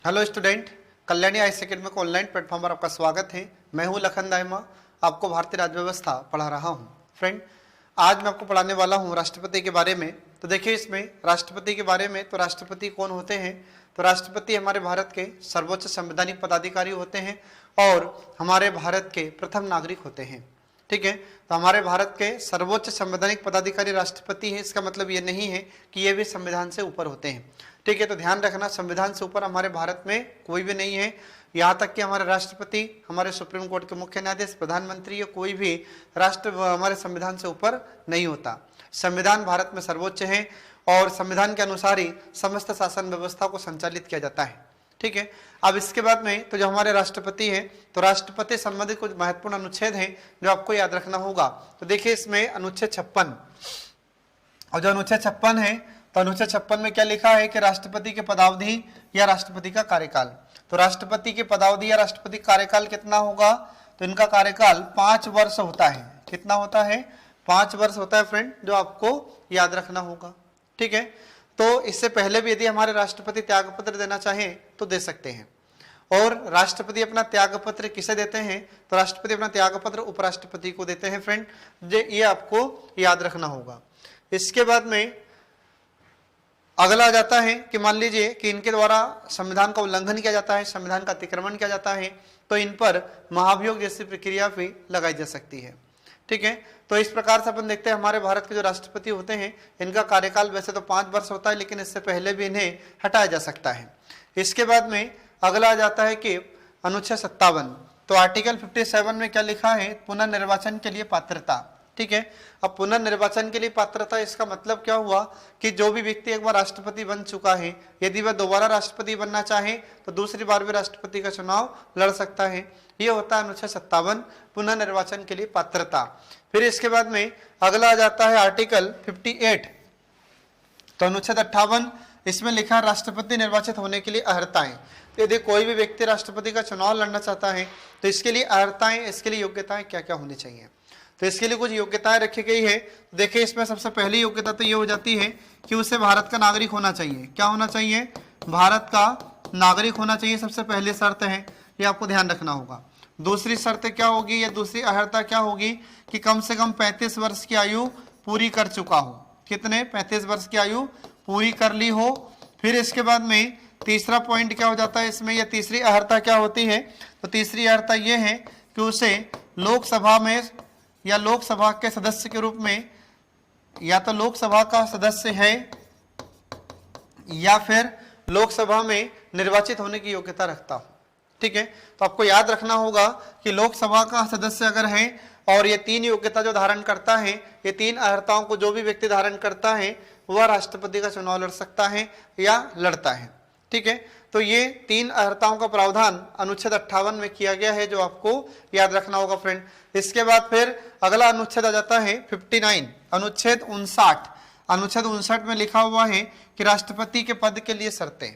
Hello student, Kalyani IAS academy को online platform पर आपका स्वागत है। मैं हूं लखन दाहिमा, आपको भारतीय राज्य व्यवस्था पढ़ा रहा हूं। फ्रेंड, आज मैं आपको पढ़ाने वाला हूं राष्ट्रपति के बारे में। तो देखिए, इसमें राष्ट्रपति के बारे में, तो राष्ट्रपति कौन होते हैं? तो राष्ट्रपति हमारे भारत के सर्वोच्च संवैधानिक पदाधिकारी होते हैं और हमारे भारत के प्रथम नागरिक होते हैं। ठीक है, तो हमारे भारत के सर्वोच्च संवैधानिक पदाधिकारी राष्ट्रपति है। इसका मतलब ये नहीं है कि ये भी संविधान से ऊपर होते हैं। ठीक है, तो ध्यान रखना, संविधान से ऊपर हमारे भारत में कोई भी नहीं है। यहाँ तक कि हमारे राष्ट्रपति, हमारे सुप्रीम कोर्ट के मुख्य न्यायाधीश, प्रधानमंत्री या कोई भी राष्ट्र हमारे संविधान से ऊपर नहीं होता। संविधान भारत में सर्वोच्च है और संविधान के अनुसार ही समस्त शासन व्यवस्था को संचालित किया जाता है। ठीक है, अब इसके बाद में तो जो हमारे राष्ट्रपति हैं, तो राष्ट्रपति संबंधित कुछ महत्वपूर्ण अनुच्छेद हैं जो आपको याद रखना होगा। तो देखिए, इसमें अनुच्छेद 56 और जो अनुच्छेद 56 है, तो अनुच्छेद 56 में क्या लिखा है कि राष्ट्रपति के पदावधि या राष्ट्रपति का कार्यकाल। तो राष्ट्रपति की पदावधि या राष्ट्रपति कार्यकाल कितना होगा? तो इनका कार्यकाल 5 वर्ष होता है। कितना होता है? 5 वर्ष होता है फ्रेंड, जो आपको याद रखना होगा। ठीक है, तो इससे पहले भी यदि हमारे राष्ट्रपति त्यागपत्र देना चाहें तो दे सकते हैं। और राष्ट्रपति अपना त्यागपत्र किसे देते हैं? तो राष्ट्रपति अपना त्यागपत्र उपराष्ट्रपति को देते हैं। फ्रेंड, ये आपको याद रखना होगा। इसके बाद में अगला आ जाता है कि मान लीजिए कि इनके द्वारा संविधान का उल्लंघन किया जाता है, संविधान का अतिक्रमण किया जाता है, तो इन पर महाभियोग जैसी प्रक्रिया भी लगाई जा सकती है। ठीक है, तो इस प्रकार से अपन देखते हैं हमारे भारत के जो राष्ट्रपति होते हैं, इनका कार्यकाल वैसे तो 5 वर्ष होता है, लेकिन इससे पहले भी इन्हें हटाया जा सकता है। इसके बाद में अगला आ जाता है कि अनुच्छेद 57। तो आर्टिकल 57 में क्या लिखा है? पुनर्निर्वाचन के लिए पात्रता। ठीक है, अब पुनर्निर्वाचन के लिए पात्रता, इसका मतलब क्या हुआ कि जो भी व्यक्ति एक बार राष्ट्रपति बन चुका है, यदि वह दोबारा राष्ट्रपति बनना चाहे तो दूसरी बार भी राष्ट्रपति का चुनाव लड़ सकता है। ये होता है अनुच्छेद 57, पुनर्निर्वाचन के लिए पात्रता। फिर इसके बाद में अगला आ जाता है आर्टिकल 58। तो अनुच्छेद 58, इसमें लिखा है राष्ट्रपति निर्वाचित होने के लिए अर्हताएं। तो यदि कोई भी व्यक्ति राष्ट्रपति का चुनाव लड़ना चाहता है तो इसके लिए अर्हताएं, इसके लिए योग्यताएं क्या क्या होनी चाहिए? तो इसके लिए कुछ योग्यताएं रखी गई है। देखिए, इसमें सबसे पहली योग्यता तो ये हो जाती है कि उसे भारत का नागरिक होना चाहिए। क्या होना चाहिए? भारत का नागरिक होना चाहिए, सबसे पहली शर्त है, ये आपको ध्यान रखना होगा। दूसरी शर्त क्या होगी या दूसरी अर्हता क्या होगी कि कम से कम 35 वर्ष की आयु पूरी कर चुका हो। कितने? 35 वर्ष की आयु पूरी कर ली हो। फिर इसके बाद में तीसरा पॉइंट क्या हो जाता है इसमें, या तीसरी अर्हता क्या होती है? तो तीसरी अर्हता ये है कि उसे लोकसभा में या लोकसभा के सदस्य के रूप में, या तो लोकसभा का सदस्य है या फिर लोकसभा में निर्वाचित होने की योग्यता रखता हो। ठीक है, तो आपको याद रखना होगा कि लोकसभा का सदस्य अगर है और ये 3 योग्यता जो धारण करता है, ये 3 अर्हताओं को जो भी व्यक्ति धारण करता है वह राष्ट्रपति का चुनाव लड़ सकता है या लड़ता है। ठीक है, तो ये 3 अर्हताओं का प्रावधान अनुच्छेद 58 में किया गया है, जो आपको याद रखना होगा फ्रेंड। इसके बाद फिर अगला अनुच्छेद आ जाता है 59, अनुच्छेद 59। अनुच्छेद 59 में लिखा हुआ है कि राष्ट्रपति के पद के लिए शर्तें।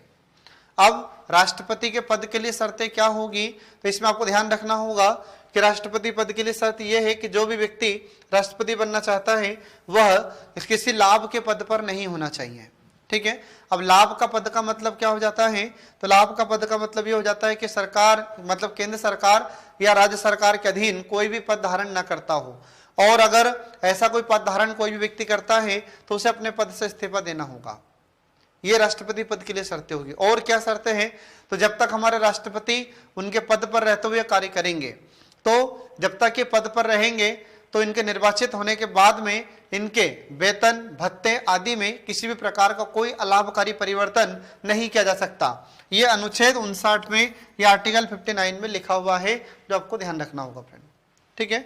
अब राष्ट्रपति के पद के लिए शर्तें क्या होगी? तो इसमें आपको ध्यान रखना होगा कि राष्ट्रपति पद के लिए शर्त यह है कि जो भी व्यक्ति राष्ट्रपति बनना चाहता है वह किसी लाभ के पद पर नहीं होना चाहिए। ठीक है, अब लाभ का पद का मतलब क्या हो जाता है? तो लाभ का पद का मतलब ये हो जाता है कि सरकार, मतलब केंद्र सरकार या राज्य सरकार के अधीन कोई भी पद धारण न करता हो, और अगर ऐसा कोई पद धारण कोई भी व्यक्ति करता है तो उसे अपने पद से इस्तीफा देना होगा। ये राष्ट्रपति पद के लिए शर्तें होगी। और क्या शर्तें हैं? तो जब तक हमारे राष्ट्रपति उनके पद पर रहते हुए कार्य करेंगे, तो जब तक ये पद पर रहेंगे तो इनके निर्वाचित होने के बाद में इनके वेतन, भत्ते आदि में किसी भी प्रकार का कोई अलाभकारी परिवर्तन नहीं किया जा सकता। ये अनुच्छेद 59 में या आर्टिकल 59 में लिखा हुआ है, जो आपको ध्यान रखना होगा फ्रेंड। ठीक है,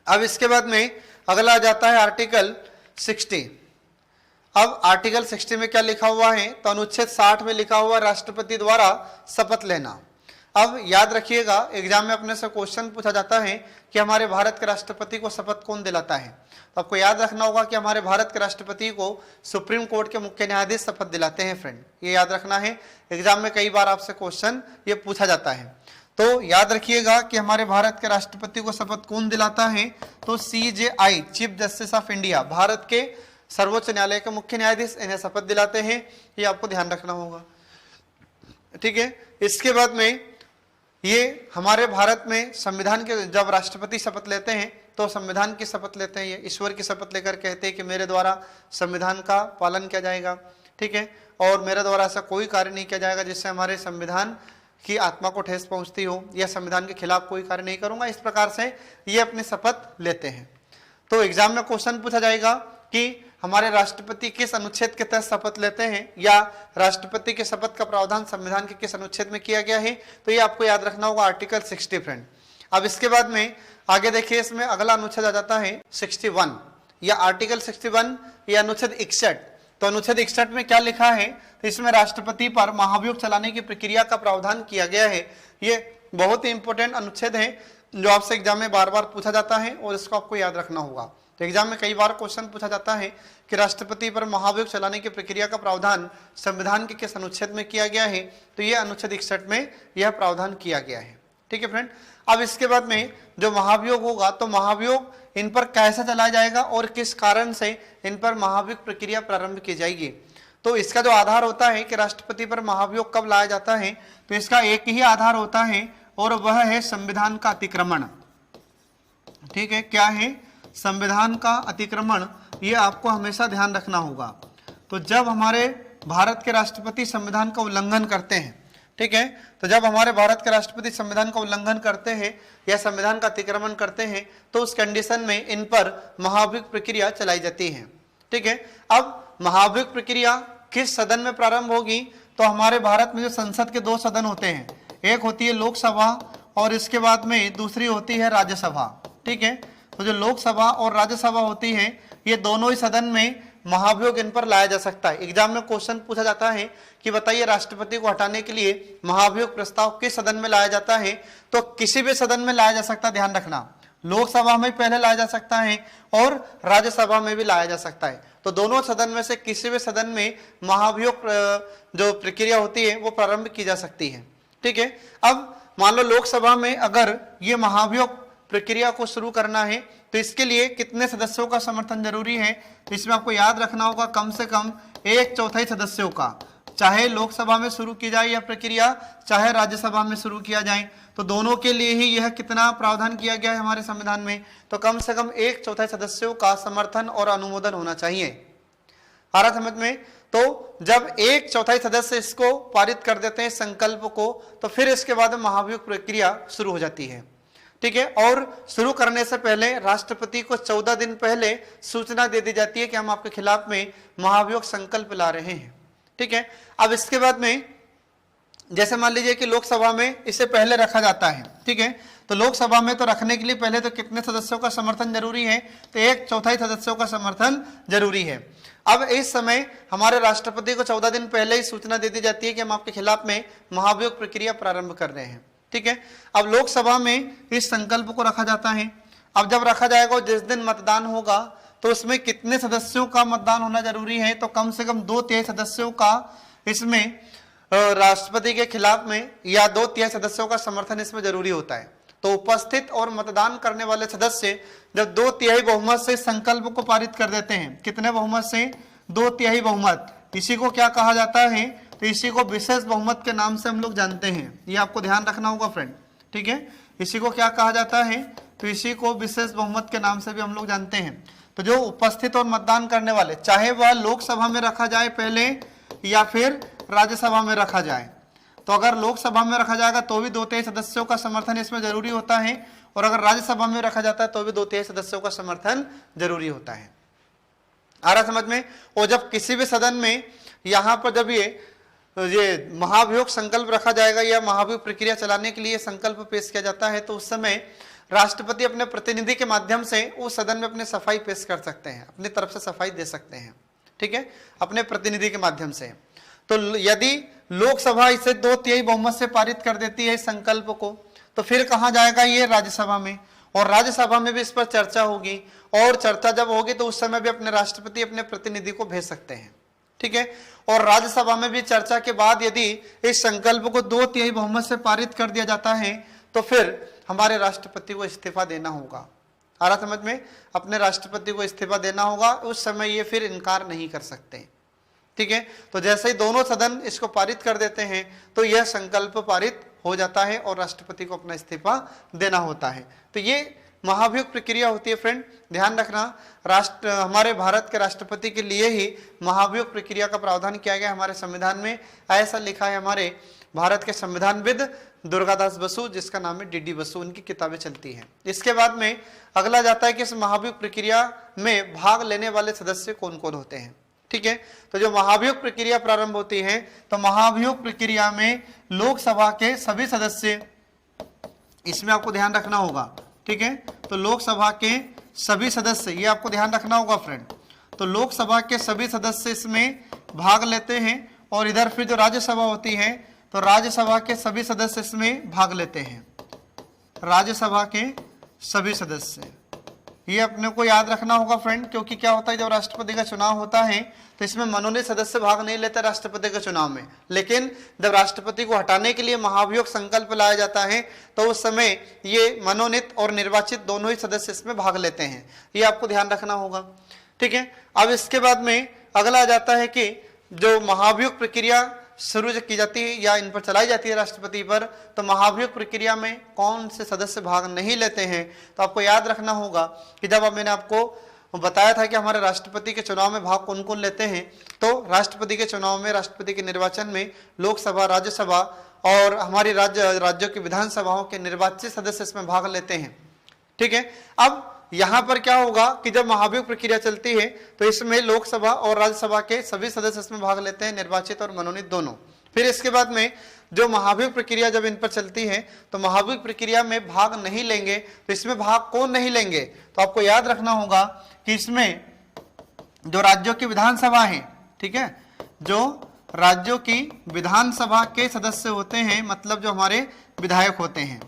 अब इसके बाद में अगला आ जाता है आर्टिकल 60। अब आर्टिकल 60 में क्या लिखा हुआ है? तो अनुच्छेद 60 में लिखा हुआ राष्ट्रपति द्वारा शपथ लेना। अब याद रखिएगा, एग्जाम में अपने से क्वेश्चन पूछा जाता है कि हमारे भारत के राष्ट्रपति को शपथ कौन दिलाता है? तो आपको याद रखना होगा कि हमारे भारत के राष्ट्रपति को सुप्रीम कोर्ट के मुख्य न्यायाधीश शपथ दिलाते हैं फ्रेंड। ये याद रखना है, एग्जाम में कई बार आपसे क्वेश्चन ये पूछा जाता है। तो याद रखिएगा कि हमारे भारत के राष्ट्रपति को शपथ कौन दिलाता है? तो CJI, chief justice of India, Bharat के सर्वोच्च न्यायालय के मुख्य न्यायाधीश इन्हें शपथ दिलाते हैं। ये आपको ध्यान रखना होगा। ठीक है। इसके बाद में ये हमारे भारत में संविधान के जब राष्ट्रपति शपथ लेते हैं तो संविधान की शपथ लेते हैं, ये ईश्वर की शपथ लेकर कहते हैं कि मेरे द्वारा संविधान का पालन किया जाएगा, ठीक है, और मेरे द्वारा ऐसा कोई कार्य नहीं किया जाएगा जिससे हमारे संविधान की आत्मा को ठेस पहुंचती हो, या संविधान के खिलाफ कोई कार्य नहीं करूंगा। इस प्रकार से ये अपनी शपथ लेते हैं। तो एग्जाम में क्वेश्चन पूछा जाएगा कि हमारे राष्ट्रपति किस अनुच्छेद के तहत शपथ लेते हैं, या राष्ट्रपति के शपथ का प्रावधान संविधान के किस अनुच्छेद में किया गया है, तो ये आपको याद रखना होगा, आर्टिकल 60 फ्रेंड। अब इसके बाद में आगे देखिए, इसमें अगला अनुच्छेद आ जाता है 61 या आर्टिकल 61 या अनुच्छेद 61। तो अनुच्छेद 61 में क्या लिखा है, तो इसमें राष्ट्रपति पर महाभियोग चलाने की प्रक्रिया का प्रावधान किया गया है। ये बहुत ही इंपॉर्टेंट अनुच्छेद है जो आपसे एग्जाम में बार बार पूछा जाता है और इसको आपको याद रखना होगा। तो एग्जाम में कई बार क्वेश्चन पूछा जाता है कि राष्ट्रपति पर महाभियोग चलाने की प्रक्रिया का प्रावधान संविधान के किस अनुच्छेद में किया गया है, तो यह अनुच्छेद 61 में यह प्रावधान किया गया है, ठीक है फ्रेंड। अब इसके बाद में जो महाभियोग होगा, तो महाभियोग इन पर कैसे चलाया जाएगा और किस कारण से इन पर महाभियोग प्रक्रिया प्रारंभ की जाएगी। तो इसका जो आधार होता है कि राष्ट्रपति पर महाभियोग कब लाया जाता है, तो इसका एक ही आधार होता है और वह है संविधान का अतिक्रमण, ठीक है। क्या है? संविधान का अतिक्रमण। ये आपको हमेशा ध्यान रखना होगा। तो जब हमारे भारत के राष्ट्रपति संविधान का उल्लंघन करते हैं, ठीक है, तो जब हमारे भारत के राष्ट्रपति संविधान का उल्लंघन करते हैं या संविधान का अतिक्रमण करते हैं, तो उस कंडीशन में इन पर महाभियोग प्रक्रिया चलाई जाती है, ठीक है। अब महाभियोग प्रक्रिया किस सदन में प्रारंभ होगी, तो हमारे भारत में जो संसद के 2 सदन होते हैं, एक होती है लोकसभा और इसके बाद में दूसरी होती है राज्यसभा, ठीक है। तो जो लोकसभा और राज्यसभा होती है, ये दोनों ही सदन में महाभियोग इन पर लाया जा सकता है। एग्जाम में क्वेश्चन पूछा जाता है कि बताइए राष्ट्रपति को हटाने के लिए महाभियोग प्रस्ताव किस सदन में लाया जाता है, तो किसी भी सदन में लाया जा सकता है, ध्यान रखना। लोकसभा में पहले लाया जा सकता है और राज्यसभा में भी लाया जा सकता है। तो दोनों सदन में से किसी भी सदन में महाभियोग जो प्रक्रिया होती है वो प्रारंभ की जा सकती है, ठीक है। अब मान लो लोकसभा में अगर ये महाभियोग प्रक्रिया को शुरू करना है, तो इसके लिए कितने सदस्यों का समर्थन जरूरी है, तो इसमें आपको याद रखना होगा कम से कम 1/4 सदस्यों का। चाहे लोकसभा में शुरू की जाए यह प्रक्रिया, चाहे राज्यसभा में शुरू किया जाए, तो दोनों के लिए ही यह कितना प्रावधान किया गया है हमारे संविधान में, तो कम से कम 1/4 सदस्यों का समर्थन और अनुमोदन होना चाहिए। आ रहा समझ में? तो जब 1/4 सदस्य इसको पारित कर देते हैं संकल्प को, तो फिर इसके बाद महाभियोग प्रक्रिया शुरू हो जाती है, ठीक है। और शुरू करने से पहले राष्ट्रपति को 14 दिन पहले सूचना दे दी जाती है कि हम आपके खिलाफ में महाभियोग संकल्प ला रहे हैं, ठीक है। अब इसके बाद में जैसे मान लीजिए कि लोकसभा में इसे पहले रखा जाता है, ठीक है, तो लोकसभा में तो रखने के लिए पहले तो कितने सदस्यों का समर्थन जरूरी है, तो 1/4 सदस्यों का समर्थन जरूरी है। अब इस समय हमारे राष्ट्रपति को 14 दिन पहले ही सूचना दे दी जाती है कि हम आपके खिलाफ में महाभियोग प्रक्रिया प्रारंभ कर रहे हैं, ठीक है। अब लोकसभा में इस संकल्प को रखा जाता है। अब जब रखा जाएगा जिस दिन मतदान होगा, तो उसमें कितने सदस्यों का मतदान होना जरूरी है, तो कम से कम 2/3 सदस्यों का इसमें राष्ट्रपति के खिलाफ में या 2/3 सदस्यों का समर्थन इसमें जरूरी होता है। तो उपस्थित और मतदान करने वाले सदस्य जब 2/3 बहुमत से संकल्प को पारित कर देते हैं, कितने बहुमत से? 2/3 बहुमत। इसी को क्या कहा जाता है, तो इसी को विशेष बहुमत के नाम से हम लोग जानते हैं। ये आपको ध्यान रखना होगा फ्रेंड, ठीक है। इसी को क्या कहा जाता है, तो इसी को विशेष बहुमत के नाम से भी हम लोग जानते हैं। तो जो उपस्थित और मतदान करने वाले, चाहे वह लोकसभा में रखा जाए पहले या फिर राज्यसभा में रखा जाए, तो अगर लोकसभा में रखा जाएगा तो भी 2/3 सदस्यों का समर्थन इसमें जरूरी होता है, और अगर राज्यसभा में रखा जाता है तो भी 2/3 सदस्यों का समर्थन जरूरी होता है। आ रहा समझ में? और जब किसी भी सदन में यहाँ पर जब ये महाभियोग संकल्प रखा जाएगा या महाभियोग प्रक्रिया चलाने के लिए संकल्प पेश किया जाता है, तो उस समय राष्ट्रपति अपने प्रतिनिधि के माध्यम से उस सदन में अपने सफाई पेश कर सकते हैं, अपनी तरफ से सफाई दे सकते हैं, ठीक है, अपने प्रतिनिधि के माध्यम से। तो यदि लोकसभा इसे 2/3 बहुमत से पारित कर देती है इस संकल्प को, तो फिर कहाँ जाएगा ये? राज्यसभा में। और राज्यसभा में भी इस पर चर्चा होगी, और चर्चा जब होगी तो उस समय भी अपने राष्ट्रपति अपने प्रतिनिधि को भेज सकते हैं, ठीक है। और राज्यसभा में भी चर्चा के बाद यदि इस संकल्प को 2/3 बहुमत से पारित कर दिया जाता है, तो फिर हमारे राष्ट्रपति को इस्तीफा देना होगा। आ रहा समझ में? अपने राष्ट्रपति को इस्तीफा देना होगा। उस समय ये फिर इनकार नहीं कर सकते। ठीक है। तो जैसे ही दोनों सदन इसको पारित कर देते हैं तो यह संकल्प पारित हो जाता है और राष्ट्रपति को अपना इस्तीफा देना होता है। तो ये महाभियोग प्रक्रिया होती है फ्रेंड, ध्यान रखना। हमारे भारत के राष्ट्रपति के लिए ही महाभियोग प्रक्रिया का प्रावधान किया गया हमारे संविधान में। ऐसा लिखा है हमारे भारत के संविधानविद दुर्गादास बसु, जिसका नाम है डी बसु, उनकी किताबें चलती हैं। इसके बाद में अगला जाता है कि इस महाभियोग प्रक्रिया में भाग लेने वाले सदस्य कौन कौन होते हैं। ठीक है, तो जो महाभियोग प्रक्रिया प्रारंभ होती है तो महाभियोग प्रक्रिया में लोकसभा के सभी सदस्य, इसमें आपको ध्यान रखना होगा। ठीक है, तो लोकसभा के सभी सदस्य, ये आपको ध्यान रखना होगा फ्रेंड। तो लोकसभा के सभी सदस्य इसमें भाग लेते हैं और इधर फिर जो राज्यसभा होती है तो राज्यसभा के सभी सदस्य इसमें भाग लेते हैं। राज्यसभा के सभी सदस्य, ये अपने को याद रखना होगा फ्रेंड, क्योंकि क्या होता है जब राष्ट्रपति का चुनाव होता है तो इसमें मनोनीत सदस्य भाग नहीं लेते राष्ट्रपति के चुनाव में, लेकिन जब राष्ट्रपति को हटाने के लिए महाभियोग संकल्प लाया जाता है तो उस समय ये मनोनीत और निर्वाचित दोनों ही सदस्य इसमें भाग लेते हैं। ये आपको ध्यान रखना होगा। ठीक है, अब इसके बाद में अगला आ जाता है कि जो महाभियोग प्रक्रिया शुरू की जाती है या इन पर चलाई जाती है राष्ट्रपति पर, तो महाभियोग प्रक्रिया में कौन से सदस्य भाग नहीं लेते हैं। तो आपको याद रखना होगा कि जब मैंने आपको बताया था कि हमारे राष्ट्रपति के चुनाव में भाग कौन कौन लेते हैं, तो राष्ट्रपति के चुनाव में, राष्ट्रपति के निर्वाचन में लोकसभा, राज्यसभा और हमारी राज्यों की विधानसभाओं के निर्वाचित सदस्य इसमें भाग लेते हैं। ठीक है, अब यहां पर क्या होगा कि जब महाभियोग प्रक्रिया चलती है तो इसमें लोकसभा और राज्यसभा के सभी सदस्य इसमें भाग लेते हैं, निर्वाचित और मनोनीत दोनों। फिर इसके बाद में जो महाभियोग प्रक्रिया जब इन पर चलती है तो महाभियोग प्रक्रिया में भाग नहीं लेंगे, तो इसमें भाग कौन नहीं लेंगे, तो आपको याद रखना होगा कि इसमें जो राज्यों की विधानसभा है, ठीक है, जो राज्यों की विधानसभा के सदस्य होते हैं, मतलब जो हमारे विधायक होते हैं,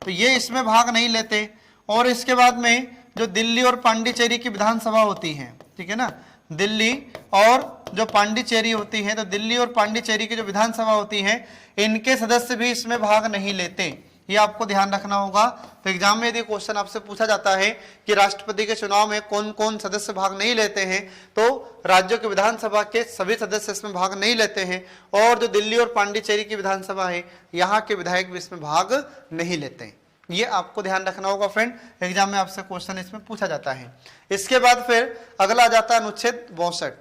तो ये इसमें भाग नहीं लेते। और इसके बाद में जो दिल्ली और पांडिचेरी की विधानसभा होती है, ठीक है ना, दिल्ली और जो पांडिचेरी होती है, तो दिल्ली और पांडिचेरी की जो विधानसभा होती है इनके सदस्य भी इसमें भाग नहीं लेते। ये आपको ध्यान रखना होगा। तो एग्जाम में यदि क्वेश्चन आपसे पूछा जाता है कि राष्ट्रपति के चुनाव में कौन कौन सदस्य भाग नहीं लेते हैं, तो राज्यों की विधानसभा के सभी सदस्य इसमें भाग नहीं लेते हैं, और जो दिल्ली और पांडिचेरी की विधानसभा है यहाँ के विधायक भी इसमें भाग नहीं लेते हैं। ये आपको ध्यान रखना होगा फ्रेंड, एग्जाम में आपसे क्वेश्चन इसमें पूछा जाता है। इसके बाद फिर अगला आ जाता है अनुच्छेद 62,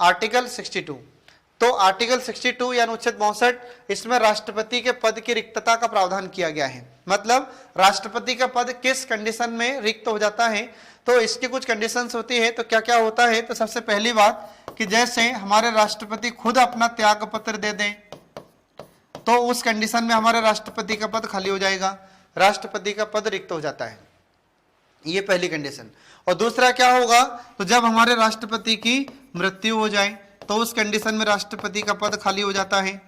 आर्टिकल 62। तो आर्टिकल 62 या अनुच्छेद 62, इसमें राष्ट्रपति के पद की रिक्तता का प्रावधान किया गया है। मतलब राष्ट्रपति का पद किस कंडीशन में रिक्त हो जाता है, तो इसकी कुछ कंडीशंस होती है। तो क्या क्या होता है, तो सबसे पहली बात कि जैसे हमारे राष्ट्रपति खुद अपना त्याग पत्र दे दें तो उस कंडीशन में हमारे राष्ट्रपति का पद खाली हो जाएगा, राष्ट्रपति का पद रिक्त हो जाता है, ये पहली कंडीशन। और दूसरा क्या होगा, तो जब हमारे राष्ट्रपति की मृत्यु हो जाए तो उस कंडीशन में राष्ट्रपति का पद खाली हो जाता है।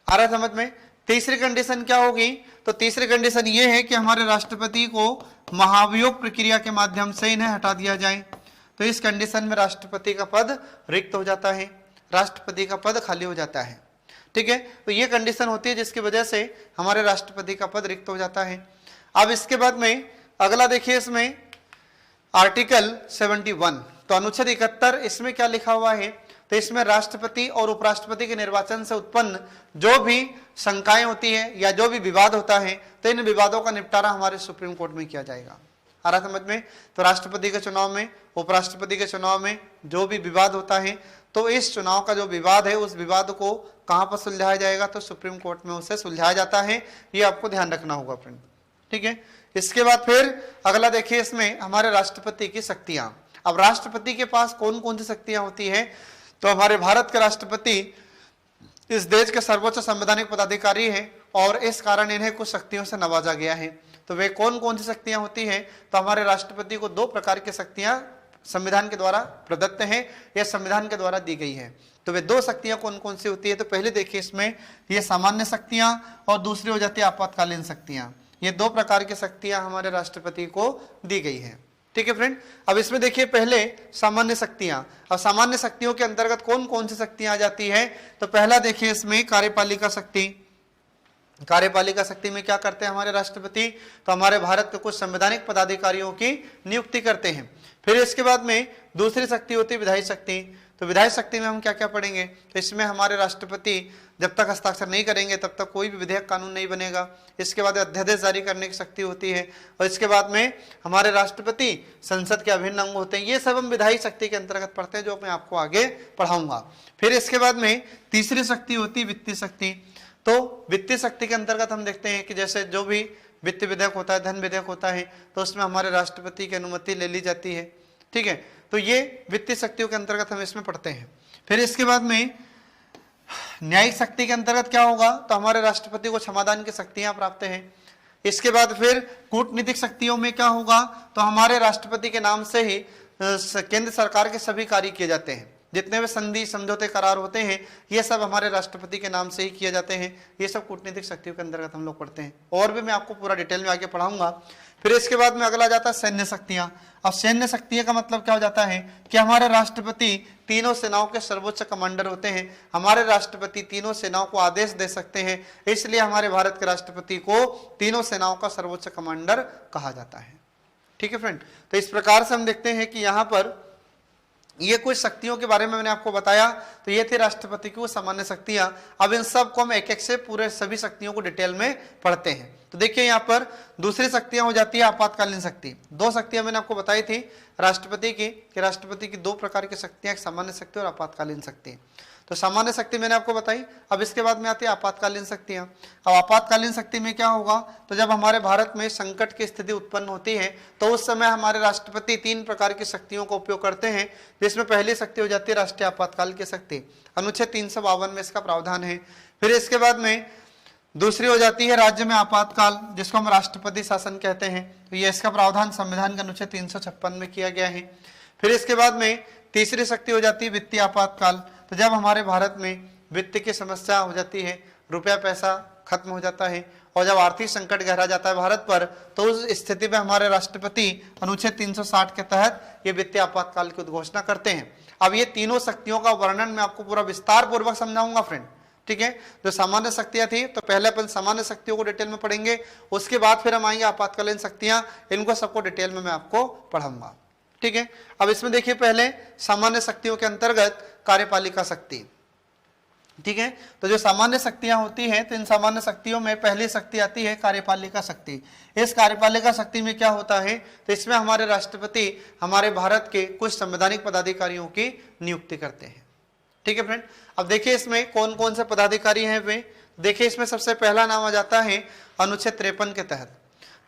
आ रहा समझ में। तीसरी कंडीशन क्या होगी, तो तीसरी कंडीशन ये है कि हमारे राष्ट्रपति को महाभियोग प्रक्रिया के माध्यम से इन्हें हटा दिया जाए, तो इस कंडीशन में राष्ट्रपति का पद रिक्त हो जाता है, राष्ट्रपति का पद खाली हो जाता है। ठीक है, तो ये कंडीशन होती है जिसकी वजह से हमारे राष्ट्रपति का पद रिक्त हो जाता है। अब इसके बाद में अगला देखिए, इसमें आर्टिकल 71, तो अनुच्छेद 71, इसमें क्या लिखा हुआ है, तो इसमें राष्ट्रपति और उपराष्ट्रपति के निर्वाचन से उत्पन्न जो भी शंकाएं होती है या जो भी विवाद होता है, तो इन विवादों का निपटारा हमारे सुप्रीम कोर्ट में किया जाएगा। आ रहा समझ में। तो राष्ट्रपति के चुनाव में, उपराष्ट्रपति के चुनाव में जो भी विवाद होता है, तो इस चुनाव का जो विवाद है उस विवाद को कहां पर सुलझाया जाएगा, तो सुप्रीम कोर्ट में उसे सुलझाया जाता है। ये आपको ध्यान रखना होगा फ्रेंड। ठीक है, इसके बाद फिर अगला देखिए, इसमें हमारे राष्ट्रपति की शक्तियां। अब राष्ट्रपति के पास कौन कौन सी शक्तियां होती है, तो हमारे भारत के राष्ट्रपति इस देश के सर्वोच्च संवैधानिक पदाधिकारी हैं और इस कारण इन्हें कुछ शक्तियों से नवाजा गया है। तो वे कौन कौन सी शक्तियां होती हैं, तो हमारे राष्ट्रपति को 2 प्रकार की शक्तियां संविधान के द्वारा प्रदत्त हैं या संविधान के द्वारा दी गई है। तो वे 2 शक्तियां कौन कौन सी होती है, तो पहले देखिए इसमें ये सामान्य शक्तियां और दूसरी हो जाती है आपातकालीन शक्तियां। ये 2 प्रकार की शक्तियां हमारे राष्ट्रपति को दी गई है। ठीक है फ्रेंड, अब इसमें देखिए पहले सामान्य शक्तियां। अब सामान्य शक्तियों के अंतर्गत कौन कौन सी शक्तियां आ जाती है, तो पहला देखिए इसमें कार्यपालिका शक्ति। कार्यपालिका शक्ति में क्या करते हैं हमारे राष्ट्रपति, तो हमारे भारत के कुछ संवैधानिक पदाधिकारियों की नियुक्ति करते हैं। फिर इसके बाद में दूसरी शक्ति होती है विधायी शक्ति। तो विधायी शक्ति में हम क्या क्या पढ़ेंगे, तो इसमें हमारे राष्ट्रपति जब तक हस्ताक्षर नहीं करेंगे तब तक कोई भी विधेयक कानून नहीं बनेगा। इसके बाद अध्यादेश जारी करने की शक्ति होती है, और इसके बाद में हमारे राष्ट्रपति संसद के अभिन्न अंग होते हैं। ये सब हम विधायी शक्ति के अंतर्गत पढ़ते हैं, जो मैं आपको आगे पढ़ाऊंगा। फिर इसके बाद में तीसरी शक्ति होती है वित्तीय शक्ति। तो वित्तीय शक्ति के अंतर्गत हम देखते हैं कि जैसे जो भी वित्त विधेयक होता है, धन विधेयक होता है, तो उसमें हमारे राष्ट्रपति की अनुमति ले ली जाती है। ठीक है, तो ये वित्तीय शक्तियों के अंतर्गत हम इसमें पढ़ते हैं। फिर इसके बाद में न्यायिक शक्ति के अंतर्गत क्या होगा, तो हमारे राष्ट्रपति को क्षमादान की शक्तियां प्राप्त हैं। इसके बाद फिर कूटनीतिक शक्तियों में क्या होगा, तो हमारे राष्ट्रपति के नाम से ही केंद्र सरकार के सभी कार्य किए जाते हैं। जितने भी संधि समझौते करार होते हैं ये सब हमारे राष्ट्रपति के नाम से ही किए जाते हैं। ये सब कूटनीतिक शक्तियों के अंतर्गत हम लोग पढ़ते हैं, और भी मैं आपको पूरा डिटेल में आगे पढ़ाऊंगा। फिर इसके बाद में अगला जाता है सैन्य शक्तियां। अब सैन्य शक्तियां का मतलब क्या हो जाता है कि हमारे राष्ट्रपति तीनों सेनाओं के सर्वोच्च कमांडर होते हैं। हमारे राष्ट्रपति तीनों सेनाओं को आदेश दे सकते हैं, इसलिए हमारे भारत के राष्ट्रपति को तीनों सेनाओं का सर्वोच्च कमांडर कहा जाता है। ठीक है फ्रेंड, तो इस प्रकार से हम देखते हैं कि यहाँ पर ये कुछ शक्तियों के बारे में मैंने आपको बताया। तो ये थे राष्ट्रपति की वो सामान्य शक्तियां। अब इन सब को हम एक एक से पूरे सभी शक्तियों को डिटेल में पढ़ते हैं। तो देखिए यहाँ पर दूसरी शक्तियां हो जाती है आपातकालीन शक्ति। दो शक्तियां मैंने आपको बताई थी राष्ट्रपति की, कि राष्ट्रपति की दो प्रकार की शक्तियां, एक सामान्य शक्ति और आपातकालीन शक्ति। तो सामान्य शक्ति मैंने आपको बताई। अब इसके बाद में आती है आपातकालीन शक्तियां। अब आपातकालीन शक्ति में क्या होगा, तो जब हमारे भारत में संकट की स्थिति उत्पन्न होती है तो उस समय हमारे राष्ट्रपति तीन प्रकार की शक्तियों का उपयोग करते हैं, जिसमें पहली शक्ति हो जाती है राष्ट्रीय आपातकाल की शक्ति। अनुच्छेद 352 में इसका प्रावधान है। फिर इसके बाद में दूसरी हो जाती है राज्य में आपातकाल, जिसको हम राष्ट्रपति शासन कहते हैं। तो ये इसका प्रावधान संविधान के अनुच्छेद 356 में किया गया है। फिर इसके बाद में तीसरी शक्ति हो जाती है वित्तीय आपातकाल। तो जब हमारे भारत में वित्त की समस्या हो जाती है, रुपया पैसा खत्म हो जाता है और जब आर्थिक संकट गहरा जाता है भारत पर, तो उस स्थिति में हमारे राष्ट्रपति अनुच्छेद 360 के तहत ये वित्तीय आपातकाल की उद्घोषणा करते हैं। अब ये तीनों शक्तियों का वर्णन मैं आपको पूरा विस्तार पूर्वक समझाऊंगा फ्रेंड। ठीक है, जो सामान्य शक्तियां थी तो पहले अपन सामान्य शक्तियों को डिटेल में पढ़ेंगे, उसके बाद फिर हम आएंगे आपातकालीन शक्तियां, इनको सबको डिटेल में मैं आपको पढ़ाऊंगा। ठीक है, अब इसमें देखिए पहले सामान्य शक्तियों के अंतर्गत कार्यपालिका शक्ति। ठीक है, तो जो सामान्य शक्तियां होती हैं तो इन सामान्य शक्तियों में पहली शक्ति आती है कार्यपालिका शक्ति। इस कार्यपालिका शक्ति में क्या होता है, तो इसमें हमारे राष्ट्रपति हमारे भारत के कुछ संवैधानिक पदाधिकारियों की नियुक्ति करते हैं। ठीक है फ्रेंड, अब देखिए इसमें कौन कौन से पदाधिकारी हैं वे। देखिए इसमें सबसे पहला नाम आ जाता है अनुच्छेद 53 के तहत।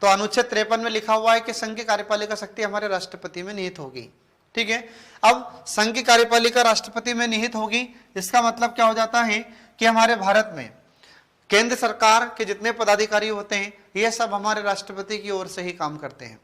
तो अनुच्छेद 53 में लिखा हुआ है कि संघ की कार्यपालिका शक्ति हमारे राष्ट्रपति में निहित होगी। ठीक है, अब संघ की कार्यपालिका राष्ट्रपति में निहित होगी, इसका मतलब क्या हो जाता है कि हमारे भारत में केंद्र सरकार के जितने पदाधिकारी होते हैं ये सब हमारे राष्ट्रपति की ओर से ही काम करते हैं।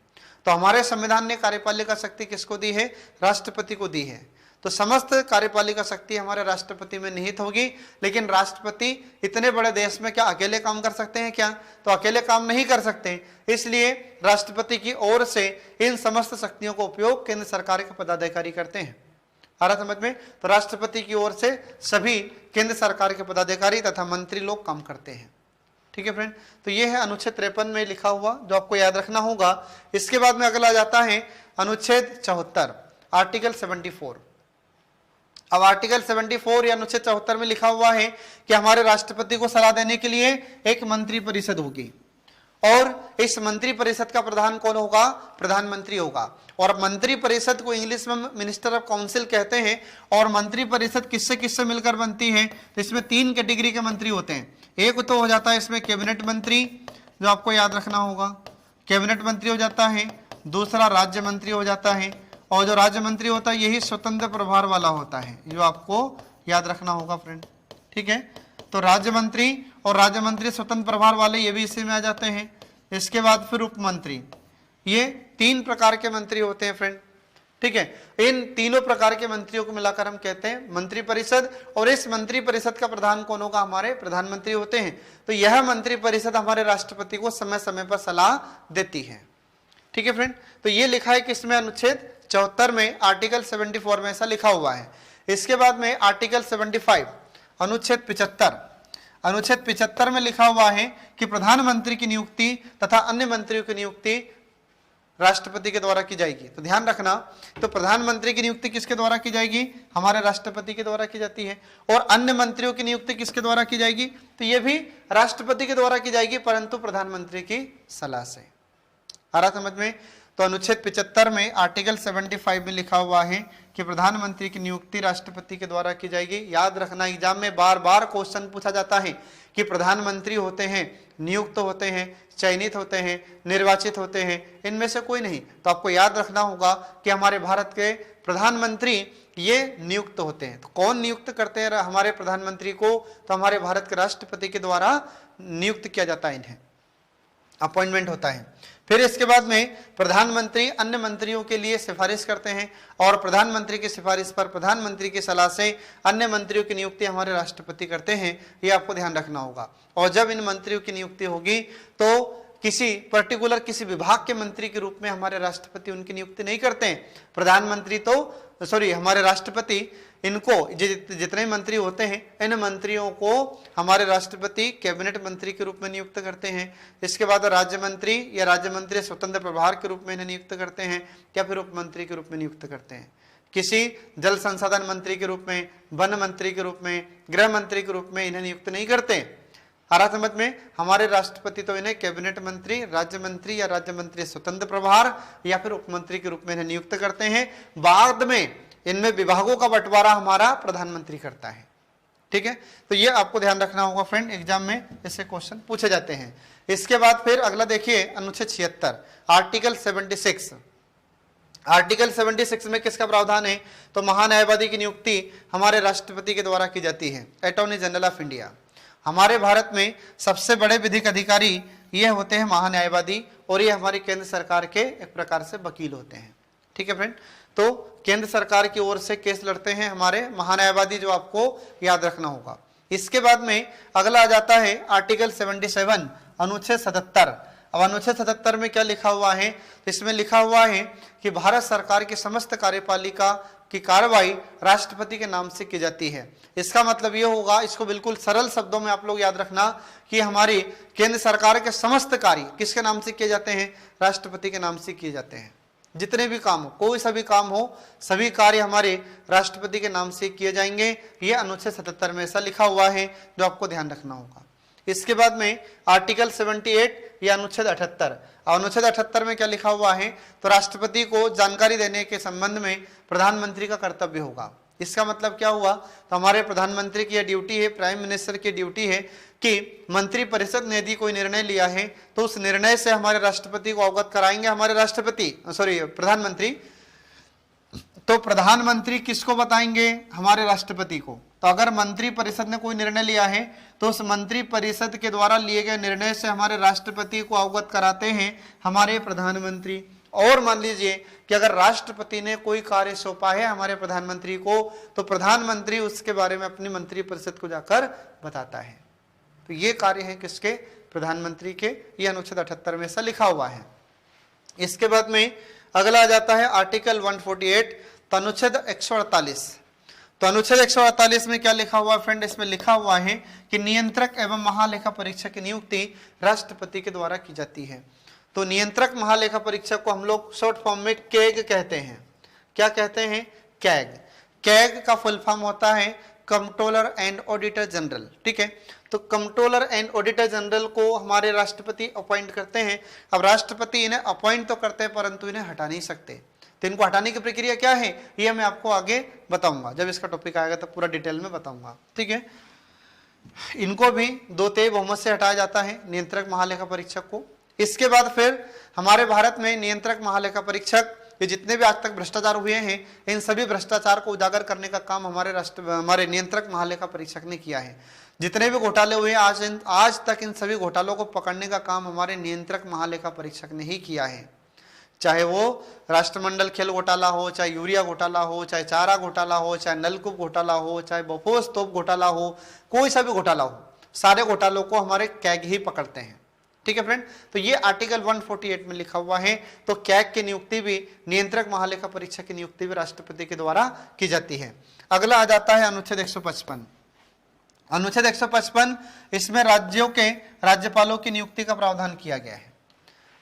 तो हमारे संविधान ने कार्यपालिका शक्ति किसको दी है, राष्ट्रपति को दी है। तो समस्त कार्यपालिका शक्ति हमारे राष्ट्रपति में निहित होगी। लेकिन राष्ट्रपति इतने बड़े देश में क्या अकेले काम कर सकते हैं क्या, तो अकेले काम नहीं कर सकते, इसलिए राष्ट्रपति की ओर से इन समस्त शक्तियों का उपयोग केंद्र सरकार के पदाधिकारी करते हैं। आ रहा समझ में, तो राष्ट्रपति की ओर से सभी केंद्र सरकार के पदाधिकारी तथा मंत्री लोग काम करते हैं। ठीक है फ्रेंड, तो ये है अनुच्छेद 53 में लिखा हुआ जो आपको याद रखना होगा। इसके बाद में अगला जाता है अनुच्छेद 74 आर्टिकल 74। अब आर्टिकल 74 या अनुच्छेद 74 में लिखा हुआ है कि हमारे राष्ट्रपति को सलाह देने के लिए एक मंत्री परिषद होगी और इस मंत्री परिषद का प्रधान कौन होगा, प्रधानमंत्री होगा। और मंत्री परिषद को इंग्लिश में मिनिस्टर ऑफ काउंसिल कहते हैं। और मंत्री परिषद किससे किससे मिलकर बनती है, तो इसमें तीन कैटेगरी के मंत्री होते हैं। एक तो हो जाता है इसमें कैबिनेट मंत्री, जो आपको याद रखना होगा, कैबिनेट मंत्री हो जाता है। दूसरा राज्य मंत्री हो जाता है, और जो राज्य मंत्री होता है यही स्वतंत्र प्रभार वाला होता है, जो आपको याद रखना होगा फ्रेंड। ठीक है, तो राज्य मंत्री और राज्य मंत्री स्वतंत्र प्रभार वाले ये भी इसी में आ जाते हैं। इसके बाद फिर उप मंत्री, ये तीन प्रकार के मंत्री होते हैं फ्रेंड। ठीक है, इन तीनों प्रकार के मंत्रियों को मिलाकर हम कहते हैं मंत्री परिषद। और इस मंत्री परिषद का प्रधान कौन होगा, हमारे प्रधानमंत्री होते हैं। तो यह मंत्री परिषद हमारे राष्ट्रपति को समय समय पर सलाह देती है। ठीक है फ्रेंड, तो ये लिखा है किसमें, अनुच्छेद 74 में आर्टिकल 74 में ऐसा लिखा हुआ है। इसके बाद में आर्टिकल 75 अनुच्छेद 75, अनुच्छेद 75 में लिखा हुआ है कि प्रधानमंत्री की नियुक्ति तथा अन्य मंत्रियों की नियुक्ति राष्ट्रपति के द्वारा की जाएगी। तो ध्यान रखना, तो प्रधानमंत्री की नियुक्ति किसके द्वारा की जाएगी? हमारे राष्ट्रपति के द्वारा की जाती है। और अन्य मंत्रियों की नियुक्ति किसके द्वारा की जाएगी? तो ये भी राष्ट्रपति के द्वारा की जाएगी, परंतु प्रधानमंत्री की सलाह से। आ रहा समझ में? तो अनुच्छेद 75 में आर्टिकल 75 में लिखा हुआ है कि प्रधानमंत्री की नियुक्ति राष्ट्रपति के द्वारा की जाएगी। याद रखना, एग्जाम में बार बार क्वेश्चन पूछा जाता है कि प्रधानमंत्री होते हैं, नियुक्त होते हैं, चयनित होते हैं, निर्वाचित होते हैं, इनमें से कोई नहीं। तो आपको याद रखना होगा कि हमारे भारत के प्रधानमंत्री ये नियुक्त होते हैं। तो कौन नियुक्त करते हैं हमारे प्रधानमंत्री को? तो हमारे भारत के राष्ट्रपति के द्वारा नियुक्त किया जाता है, इन्हें अपॉइंटमेंट होता है। फिर इसके बाद में प्रधानमंत्री अन्य मंत्रियों के लिए सिफारिश करते हैं और प्रधानमंत्री की सिफारिश पर, प्रधानमंत्री की सलाह से अन्य मंत्रियों की नियुक्ति हमारे राष्ट्रपति करते हैं। ये आपको ध्यान रखना होगा। और जब इन मंत्रियों की नियुक्ति होगी तो किसी पर्टिकुलर किसी विभाग के मंत्री के रूप में हमारे राष्ट्रपति उनकी नियुक्ति नहीं करते हैं। प्रधानमंत्री हमारे राष्ट्रपति इनको जितने मंत्री होते हैं, इन मंत्रियों को हमारे राष्ट्रपति कैबिनेट मंत्री के रूप में नियुक्त करते हैं। इसके बाद राज्य मंत्री या राज्य मंत्री स्वतंत्र प्रभार के रूप में इन्हें नियुक्त करते हैं या फिर उप मंत्री के रूप में नियुक्त करते हैं। किसी जल संसाधन मंत्री के रूप में, वन मंत्री के रूप में, गृह मंत्री के रूप में इन्हें नियुक्त नहीं करते। हरा समझ में? हमारे राष्ट्रपति तो इन्हें कैबिनेट मंत्री, राज्य मंत्री या राज्य मंत्री स्वतंत्र प्रभार या फिर उप मंत्री के रूप में इन्हें नियुक्त करते हैं। बाद में इनमें विभागों का बंटवारा हमारा प्रधानमंत्री करता है। ठीक है, तो ये आपको ध्यान रखना होगा फ्रेंड, एग्जाम में इससे क्वेश्चन पूछे जाते हैं। इसके बाद फिर अगला देखिए अनुच्छेद 76 आर्टिकल 76। आर्टिकल 76 में किसका प्रावधान है? तो महान्यायवादी की नियुक्ति हमारे राष्ट्रपति के द्वारा की जाती है, अटॉर्नी जनरल ऑफ इंडिया। हमारे भारत में सबसे बड़े विधिक अधिकारी ये होते हैं महान्यायवादी, और ये हमारी केंद्र सरकार के एक प्रकार से वकील होते हैं। ठीक है फ्रेंड, तो केंद्र सरकार की ओर से केस लड़ते हैं हमारे महान्यायवादी, जो आपको याद रखना होगा। इसके बाद में अगला आ जाता है आर्टिकल 77 अनुच्छेद 77। अब अनुच्छेद 77 में क्या लिखा हुआ है? इसमें लिखा हुआ है कि भारत सरकार की समस्त कार्यपालिका की कार्रवाई राष्ट्रपति के नाम से की जाती है। इसका मतलब ये होगा, इसको बिल्कुल सरल शब्दों में आप लोग याद रखना कि हमारी केंद्र सरकार के समस्त कार्य किसके नाम से किए जाते हैं? राष्ट्रपति के नाम से किए जाते हैं। जितने भी काम हो, कोई सा भी काम हो, सभी कार्य हमारे राष्ट्रपति के नाम से किए जाएंगे। ये अनुच्छेद 77 में ऐसा लिखा हुआ है, जो आपको ध्यान रखना होगा। इसके बाद में आर्टिकल 78 या अनुच्छेद 78। अनुच्छेद 78 में क्या लिखा हुआ है? तो राष्ट्रपति को जानकारी देने के संबंध में प्रधानमंत्री का कर्तव्य होगा। इसका मतलब क्या हुआ? तो हमारे प्रधानमंत्री की यह ड्यूटी है, प्राइम मिनिस्टर की ड्यूटी है कि मंत्रिपरिषद ने यदि कोई निर्णय लिया है तो उस निर्णय से हमारे राष्ट्रपति को अवगत कराएंगे हमारे प्रधानमंत्री। तो प्रधानमंत्री किसको बताएंगे? हमारे राष्ट्रपति को। तो अगर मंत्रिपरिषद ने कोई निर्णय लिया है तो उस मंत्रिपरिषद के द्वारा लिए गए निर्णय से हमारे राष्ट्रपति को अवगत कराते हैं हमारे प्रधानमंत्री। और मान लीजिए कि अगर राष्ट्रपति ने कोई कार्य सौंपा है हमारे प्रधानमंत्री को, तो प्रधानमंत्री उसके बारे में अपनी मंत्रिपरिषद को जाकर बताता है। तो ये कार्य है किसके? प्रधानमंत्री के। ये अनुच्छेद 78 में ऐसा लिखा हुआ है। इसके बाद में अगला आ जाता है आर्टिकल 148, तो अनुच्छेद 148। तो अनुच्छेद 148 में क्या लिखा हुआ फ्रेंड? इसमें लिखा हुआ है कि नियंत्रक एवं महालेखा परीक्षक की नियुक्ति राष्ट्रपति के द्वारा की जाती है। तो नियंत्रक महालेखा परीक्षक को हम लोग शॉर्ट फॉर्म में कैग कहते हैं। क्या कहते हैं? कैग। कैग का फुल फॉर्म होता है कंट्रोलर एंड ऑडिटर जनरल। ठीक है, तो कंट्रोलर एंड ऑडिटर जनरल को हमारे राष्ट्रपति अपॉइंट करते हैं। अब राष्ट्रपति इन्हें अपॉइंट तो करते हैं परंतु इन्हें हटा नहीं सकते। तो इनको हटाने की प्रक्रिया क्या है, ये मैं आपको आगे बताऊंगा, जब इसका टॉपिक आएगा तब पूरा डिटेल में बताऊंगा। ठीक है, इनको भी 2/3 बहुमत से हटाया जाता है, नियंत्रक महालेखा परीक्षक को। इसके बाद फिर हमारे भारत में नियंत्रक महालेखा परीक्षक, ये जितने भी आज तक भ्रष्टाचार हुए हैं, इन सभी भ्रष्टाचार को उजागर करने का काम हमारे नियंत्रक महालेखा परीक्षक ने किया है। जितने भी घोटाले हुए आज तक इन सभी घोटालों को पकड़ने का काम हमारे नियंत्रक महालेखा परीक्षक ने ही किया है। चाहे वो राष्ट्रमंडल खेल घोटाला हो, चाहे यूरिया घोटाला हो, चाहे चारा घोटाला हो, चाहे नलकूप घोटाला हो, चाहे बोफोर्स तोप घोटाला हो, कोई सा भी घोटाला हो, सारे घोटालों को हमारे कैग ही पकड़ते हैं। ठीक है फ्रेंड, तो ये आर्टिकल 148 में लिखा हुआ है। तो कैग की नियुक्ति भी, नियंत्रक महालेखा परीक्षक की नियुक्ति भी राष्ट्रपति के द्वारा की जाती है। अगला आ जाता है अनुच्छेद 155। अनुच्छेद 155, इसमें राज्यों के राज्यपालों की नियुक्ति का प्रावधान किया गया है।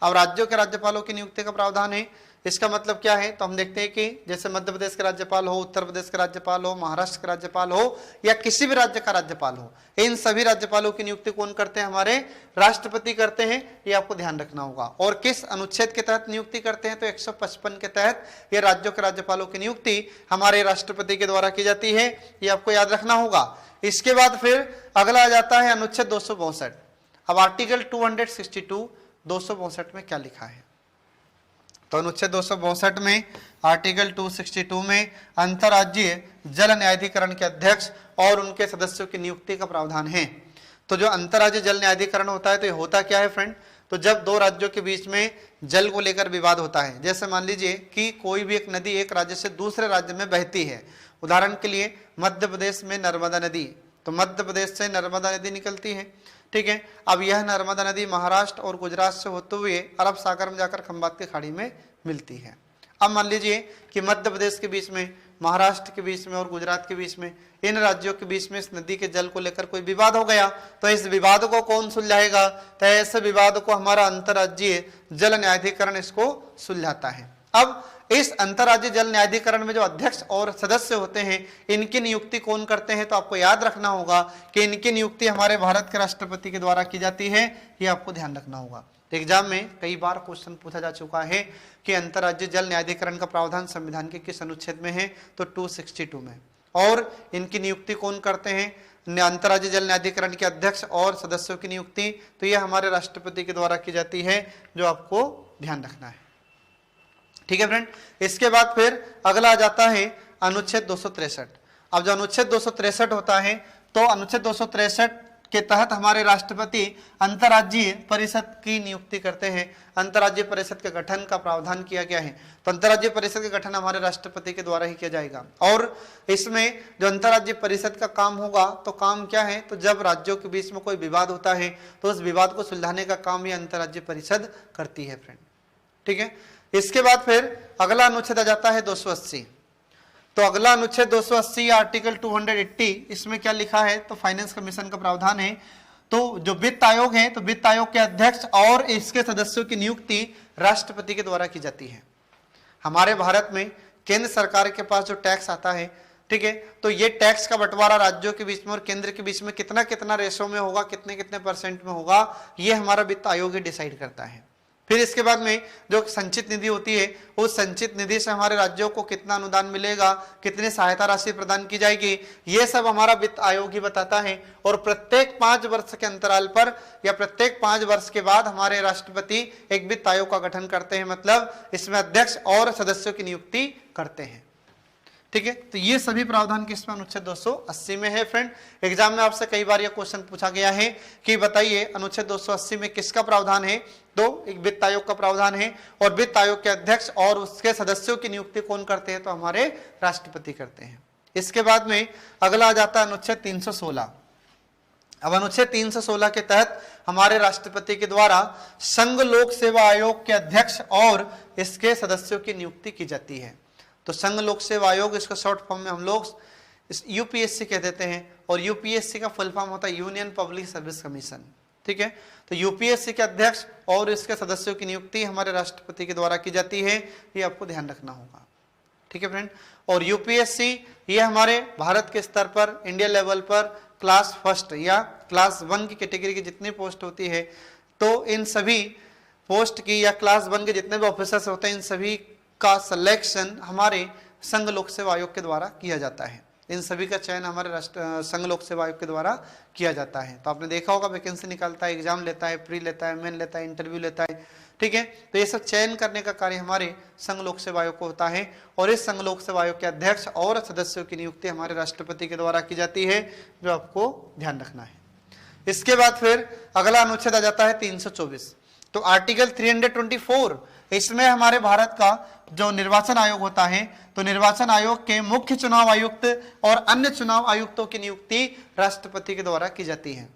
अब राज्यों के राज्यपालों की नियुक्ति का प्रावधान है। इसका मतलब क्या है, तो हम देखते हैं कि जैसे मध्य प्रदेश के राज्यपाल हो, उत्तर प्रदेश के राज्यपाल हो, महाराष्ट्र के राज्यपाल हो या किसी भी राज्य का राज्यपाल हो, इन सभी राज्यपालों की नियुक्ति कौन करते हैं, हमारे राष्ट्रपति करते हैं। ये आपको ध्यान रखना होगा। और किस अनुच्छेद के तहत नियुक्ति करते हैं, तो 155 के तहत ये राज्यों के राज्यपालों की नियुक्ति हमारे राष्ट्रपति के द्वारा की जाती है। ये आपको याद रखना होगा। इसके बाद फिर अगला आ जाता है अनुच्छेद 262। अब आर्टिकल 262 262 में क्या लिखा है, तो अनुच्छेद 262 में आर्टिकल 262 में अंतर्राज्यीय जल न्यायाधिकरण के अध्यक्ष और उनके सदस्यों की नियुक्ति का प्रावधान है। तो जो अंतर्राज्यीय जल न्यायाधिकरण होता है, तो ये होता क्या है फ्रेंड, तो जब दो राज्यों के बीच में जल को लेकर विवाद होता है, जैसे मान लीजिए कि कोई भी एक नदी एक राज्य से दूसरे राज्य में बहती है, उदाहरण के लिए मध्य प्रदेश में नर्मदा नदी, तो मध्य प्रदेश से नर्मदा नदी निकलती है, ठीक है। अब यह नर्मदा नदी महाराष्ट्र और गुजरात से होते हुए अरब सागर में जाकर खंबात की खाड़ी में मिलती है। अब मान लीजिए कि मध्य प्रदेश के बीच में, महाराष्ट्र के बीच में और गुजरात के बीच में, इन राज्यों के बीच में इस नदी के जल को लेकर कोई विवाद हो गया, तो इस विवाद को कौन सुलझाएगा, तो ऐसे विवाद को हमारा अंतर्राज्यीय जल न्यायाधिकरण इसको सुलझाता है। अब इस अंतर्राज्यीय जल न्यायाधिकरण में जो अध्यक्ष और सदस्य होते हैं, इनकी नियुक्ति कौन करते हैं, तो आपको याद रखना होगा कि इनकी नियुक्ति हमारे भारत के राष्ट्रपति के द्वारा की जाती है। ये आपको ध्यान रखना होगा। एग्जाम में कई बार क्वेश्चन पूछा जा चुका है कि अंतर्राज्यीय जल न्यायाधिकरण का प्रावधान संविधान के किस अनुच्छेद में है, तो 262 में। और इनकी नियुक्ति कौन करते हैं, अंतर्राज्यीय जल न्यायाधिकरण के अध्यक्ष और सदस्यों की नियुक्ति, तो यह हमारे राष्ट्रपति के द्वारा की जाती है, जो आपको ध्यान रखना है। ठीक है फ्रेंड। इसके बाद फिर अगला आ जाता है अनुच्छेद 263। अब जो अनुच्छेद 263 होता है, तो अनुच्छेद 263 के तहत हमारे राष्ट्रपति अंतर्राज्यीय परिषद की नियुक्ति करते हैं। अंतर्राज्यीय परिषद के गठन का प्रावधान किया गया है, तो अंतर्राज्यीय परिषद का गठन हमारे राष्ट्रपति के द्वारा ही किया जाएगा। और इसमें जो अंतर्राज्यीय परिषद का काम होगा, तो काम क्या है, तो जब राज्यों के बीच में कोई विवाद होता है, तो उस विवाद को सुलझाने का काम ये अंतर्राज्यीय परिषद करती है फ्रेंड। ठीक है। इसके बाद फिर अगला अनुच्छेद आ जाता है 280। तो अगला अनुच्छेद 280 आर्टिकल 280, इसमें क्या लिखा है, तो फाइनेंस कमीशन का प्रावधान है। तो जो वित्त आयोग है, तो वित्त आयोग के अध्यक्ष और इसके सदस्यों की नियुक्ति राष्ट्रपति के द्वारा की जाती है। हमारे भारत में केंद्र सरकार के पास जो टैक्स आता है, ठीक है, तो ये टैक्स का बंटवारा राज्यों के बीच में और केंद्र के बीच में कितना कितना रेशो में होगा, कितने कितने परसेंट में होगा, ये हमारा वित्त आयोग ही डिसाइड करता है। फिर इसके बाद में जो संचित निधि होती है, उस संचित निधि से हमारे राज्यों को कितना अनुदान मिलेगा, कितनी सहायता राशि प्रदान की जाएगी, ये सब हमारा वित्त आयोग ही बताता है। और प्रत्येक 5 वर्ष के अंतराल पर या प्रत्येक 5 वर्ष के बाद हमारे राष्ट्रपति एक वित्त आयोग का गठन करते हैं, मतलब इसमें अध्यक्ष और सदस्यों की नियुक्ति करते हैं। ठीक है। तो ये सभी प्रावधान किसमें, अनुच्छेद 280 में है फ्रेंड। एग्जाम में आपसे कई बार यह क्वेश्चन पूछा गया है कि बताइए अनुच्छेद 280 में किसका प्रावधान है, तो एक वित्त आयोग का प्रावधान है। और वित्त आयोग के अध्यक्ष और उसके सदस्यों की नियुक्ति कौन करते हैं, तो हमारे राष्ट्रपति करते हैं। इसके बाद में अगला आ जाता है अनुच्छेद 316। अब अनुच्छेद 316 के तहत हमारे राष्ट्रपति के द्वारा संघ लोक सेवा आयोग के अध्यक्ष और इसके सदस्यों की नियुक्ति की जाती है। तो संघ लोक सेवा आयोग, इसका शॉर्ट फॉर्म में हम लोग यूपीएससी कह देते हैं, और यूपीएससी का फुल फॉर्म होता है यूनियन पब्लिक सर्विस कमीशन। ठीक है। तो यूपीएससी के अध्यक्ष और इसके सदस्यों की नियुक्ति हमारे राष्ट्रपति के द्वारा की जाती है, ये आपको ध्यान रखना होगा। ठीक है फ्रेंड। और यूपीएससी ये हमारे भारत के स्तर पर इंडिया लेवल पर क्लास फर्स्ट या क्लास 1 की कैटेगरी की जितनी पोस्ट होती है, तो इन सभी पोस्ट की या क्लास 1 के जितने भी ऑफिसर्स होते हैं, इन सभी का सिलेक्शन हमारे संघ लोक सेवा आयोग के द्वारा किया जाता है। इन सभी का चयन हमारे संघ लोक सेवा आयोग के द्वारा किया जाता है। तो आपने देखा होगा वैकेंसी निकालता है, एग्जाम लेता है, प्री लेता है, मेन लेता है, इंटरव्यू लेता है। ठीक है। तो ये सब चयन करने का कार्य हमारे संघ लोक सेवा आयोग को होता है, और इस संघ लोक सेवा आयोग के अध्यक्ष और सदस्यों की नियुक्ति हमारे राष्ट्रपति के द्वारा की जाती है, जो आपको ध्यान रखना है। इसके बाद फिर अगला अनुच्छेद आ जाता है 324। तो आर्टिकल 324, इसमें हमारे भारत का जो निर्वाचन आयोग होता है, तो निर्वाचन आयोग के मुख्य चुनाव आयुक्त और अन्य चुनाव आयुक्तों की नियुक्ति राष्ट्रपति के द्वारा की जाती है।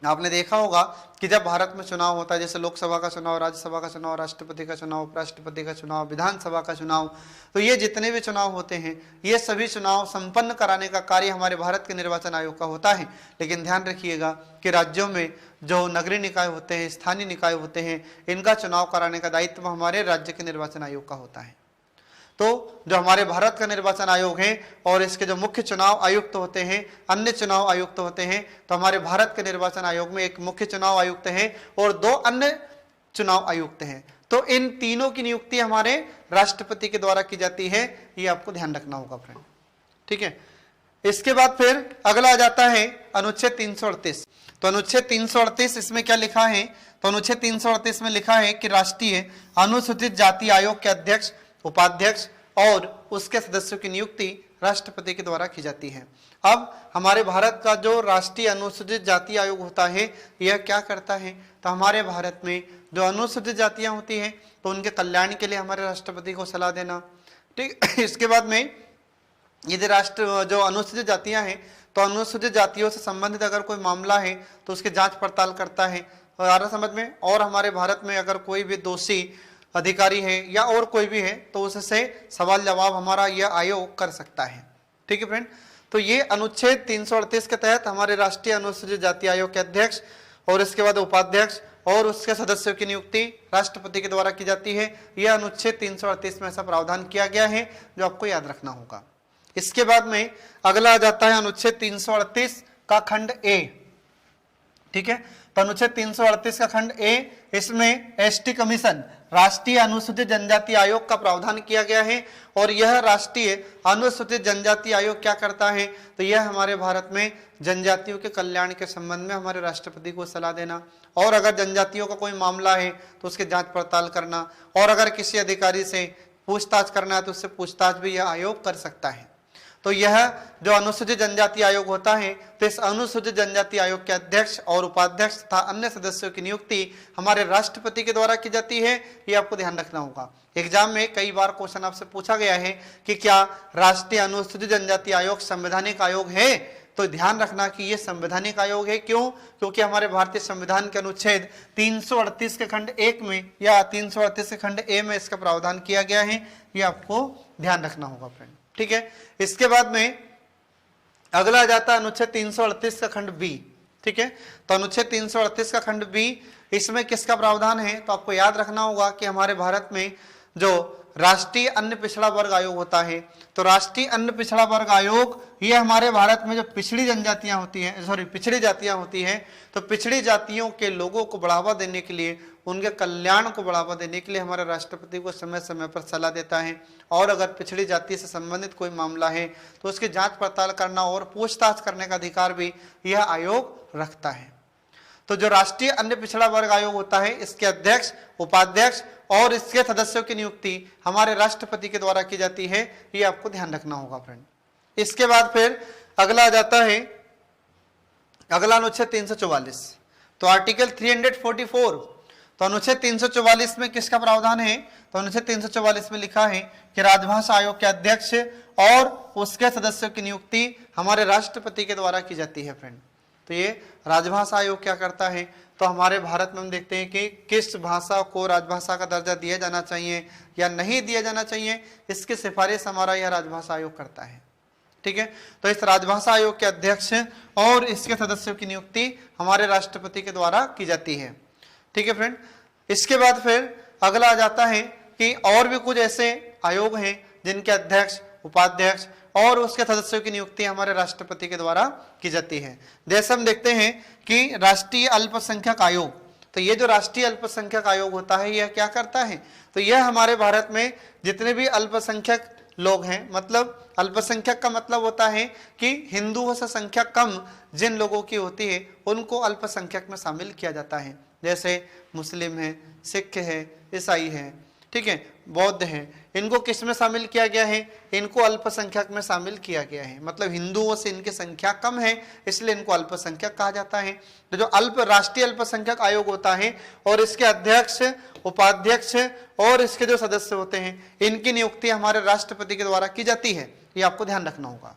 आपने देखा होगा कि जब भारत में चुनाव होता है, जैसे लोकसभा का चुनाव, राज्यसभा का चुनाव, राष्ट्रपति का चुनाव, उपराष्ट्रपति का चुनाव, विधानसभा का चुनाव, तो ये जितने भी चुनाव होते हैं ये सभी चुनाव संपन्न कराने का कार्य हमारे भारत के निर्वाचन आयोग का होता है। लेकिन ध्यान रखिएगा कि राज्यों में जो नगरीय निकाय होते हैं, स्थानीय निकाय होते हैं, इनका चुनाव कराने का दायित्व हमारे राज्य के निर्वाचन आयोग का होता है। तो जो हमारे भारत का निर्वाचन आयोग है और इसके जो मुख्य चुनाव आयुक्त होते हैं, अन्य चुनाव आयुक्त होते हैं, तो हमारे भारत के निर्वाचन आयोग में एक मुख्य चुनाव आयुक्त है और 2 अन्य चुनाव आयुक्त हैं। तो इन तीनों की नियुक्ति हमारे राष्ट्रपति के द्वारा की जाती है, ये आपको ध्यान रखना होगा फ्रेंड, ठीक है। इसके बाद फिर अगला आ जाता है अनुच्छेद 338। तो अनुच्छेद 338 इसमें क्या लिखा है, तो अनुच्छेद 338 में लिखा है कि राष्ट्रीय अनुसूचित जाति आयोग के अध्यक्ष, उपाध्यक्ष और उसके सदस्यों की नियुक्ति राष्ट्रपति के द्वारा की जाती है। अब हमारे भारत का जो राष्ट्रीय अनुसूचित जाति आयोग होता है यह क्या करता है, तो हमारे भारत में जो अनुसूचित जातियां होती हैं तो उनके कल्याण के लिए हमारे राष्ट्रपति को सलाह देना, ठीक। इसके बाद में यदि राष्ट्र जो अनुसूचित जातियां हैं तो अनुसूचित जातियों से संबंधित अगर कोई मामला है तो उसकी जांच पड़ताल करता है, और आ रहा समझ में। और हमारे भारत में अगर कोई भी दोषी अधिकारी है या और कोई भी है तो उससे सवाल जवाब हमारा यह आयोग कर सकता है, ठीक है फ्रेंड। तो ये अनुच्छेद 338 के तहत हमारे राष्ट्रीय अनुसूचित जाति आयोग के अध्यक्ष और इसके बाद उपाध्यक्ष और उसके सदस्यों की नियुक्ति राष्ट्रपति के द्वारा की जाती है। यह अनुच्छेद 338 में ऐसा प्रावधान किया गया है जो आपको याद रखना होगा। इसके बाद में अगला आ जाता है अनुच्छेद 338 का खंड ए, ठीक है। तो अनुच्छेद 338 का खंड ए, इसमें एसटी कमीशन, राष्ट्रीय अनुसूचित जनजाति आयोग का प्रावधान किया गया है। और यह राष्ट्रीय अनुसूचित जनजाति आयोग क्या करता है, तो यह हमारे भारत में जनजातियों के कल्याण के संबंध में हमारे राष्ट्रपति को सलाह देना, और अगर जनजातियों का कोई मामला है तो उसकी जांच पड़ताल करना, और अगर किसी अधिकारी से पूछताछ करना है तो उससे पूछताछ भी यह आयोग कर सकता है। तो यह जो अनुसूचित जनजाति आयोग होता है, तो इस अनुसूचित जनजाति आयोग के अध्यक्ष और उपाध्यक्ष तथा अन्य सदस्यों की नियुक्ति हमारे राष्ट्रपति के द्वारा की जाती है। ये आपको ध्यान रखना होगा। एग्जाम में कई बार क्वेश्चन आपसे पूछा गया है कि क्या राष्ट्रीय अनुसूचित जनजाति आयोग संवैधानिक आयोग है, तो ध्यान रखना कि यह संवैधानिक आयोग है। क्यों? क्योंकि हमारे भारतीय संविधान के अनुच्छेद 338 के खंड 1 में या 338 के खंड ए में इसका प्रावधान किया गया है। ये आपको ध्यान रखना होगा फ्रेंड, ठीक है। इसके बाद में अगला आ जाता है अनुच्छेद 338 का खंड बी, ठीक है। तो अनुच्छेद 338 का खंड बी, इसमें किसका प्रावधान है, तो आपको याद रखना होगा कि हमारे भारत में जो राष्ट्रीय अन्य पिछड़ा वर्ग आयोग होता है, तो राष्ट्रीय अन्य पिछड़ा वर्ग आयोग ये हमारे भारत में जो पिछड़ी जनजातियां होती हैं, पिछड़ी जातियां होती हैं, तो पिछड़ी जातियों के लोगों को बढ़ावा देने के लिए, उनके कल्याण को बढ़ावा देने के लिए हमारे राष्ट्रपति को समय समय पर सलाह देता है। और अगर पिछड़ी जाति से संबंधित कोई मामला है तो उसकी जांच पड़ताल करना और पूछताछ करने का अधिकार भी यह आयोग रखता है। तो जो राष्ट्रीय अन्य पिछड़ा वर्ग आयोग होता है, इसके अध्यक्ष, उपाध्यक्ष और इसके सदस्यों की नियुक्ति हमारे राष्ट्रपति के द्वारा की जाती है। ये आपको ध्यान रखना होगा फ्रेंड। इसके बाद फिर अगला आ जाता है अगला अनुच्छेद 344। तो आर्टिकल 344, तो अनुच्छेद 344 में किसका प्रावधान है, तो अनुच्छेद 344 में लिखा है कि राजभाषा आयोग के अध्यक्ष और उसके सदस्यों की नियुक्ति हमारे राष्ट्रपति के द्वारा की जाती है फ्रेंड। तो ये राजभाषा आयोग क्या करता है, तो हमारे भारत में हम देखते हैं कि किस भाषा को राजभाषा का दर्जा दिया जाना चाहिए या नहीं दिया जाना चाहिए, इसकी सिफारिश हमारा यह राजभाषा आयोग करता है, ठीक है। तो इस राजभाषा आयोग के अध्यक्ष और इसके सदस्यों की नियुक्ति हमारे राष्ट्रपति के द्वारा की जाती है, ठीक है फ्रेंड। इसके बाद फिर अगला आ जाता है कि और भी कुछ ऐसे आयोग हैं जिनके अध्यक्ष, उपाध्यक्ष और उसके सदस्यों की नियुक्ति हमारे राष्ट्रपति के द्वारा की जाती है। जैसे हम देखते हैं कि राष्ट्रीय अल्पसंख्यक आयोग, तो ये जो राष्ट्रीय अल्पसंख्यक आयोग होता है यह क्या करता है, तो यह हमारे भारत में जितने भी अल्पसंख्यक लोग हैं, मतलब अल्पसंख्यक का मतलब होता है कि हिंदुओं से संख्या कम जिन लोगों की होती है उनको अल्पसंख्यक में शामिल किया जाता है। जैसे मुस्लिम है, सिख है, ईसाई है, ठीक है, बौद्ध है, इनको किस में शामिल किया गया है, इनको अल्पसंख्यक में शामिल किया गया है। मतलब हिंदुओं से इनकी संख्या कम है इसलिए इनको अल्पसंख्यक कहा जाता है। तो जो राष्ट्रीय अल्पसंख्यक आयोग होता है और इसके अध्यक्ष, उपाध्यक्ष और इसके जो सदस्य होते हैं इनकी नियुक्ति हमारे राष्ट्रपति के द्वारा की जाती है। ये आपको ध्यान रखना होगा।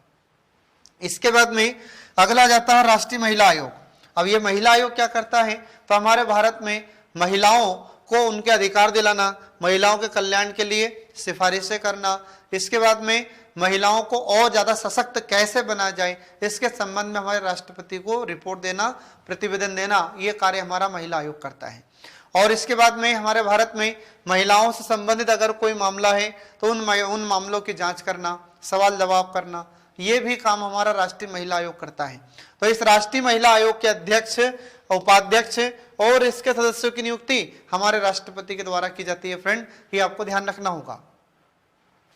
इसके बाद में अगला जाता है राष्ट्रीय महिला आयोग। अब ये महिला आयोग क्या करता है, तो हमारे भारत में महिलाओं को उनके अधिकार दिलाना, महिलाओं के कल्याण के लिए सिफारिशें करना, इसके बाद में महिलाओं को और ज्यादा सशक्त कैसे बनाया जाए इसके संबंध में हमारे राष्ट्रपति को रिपोर्ट देना, प्रतिवेदन देना, ये कार्य हमारा महिला आयोग करता है। और इसके बाद में हमारे भारत में महिलाओं से संबंधित अगर कोई मामला है तो उन मामलों की जांच करना, सवाल जवाब करना, ये भी काम हमारा राष्ट्रीय महिला आयोग करता है। तो इस राष्ट्रीय महिला आयोग के अध्यक्ष, उपाध्यक्ष और इसके सदस्यों की नियुक्ति हमारे राष्ट्रपति के द्वारा की जाती है। फ्रेंड, ये आपको ध्यान रखना होगा।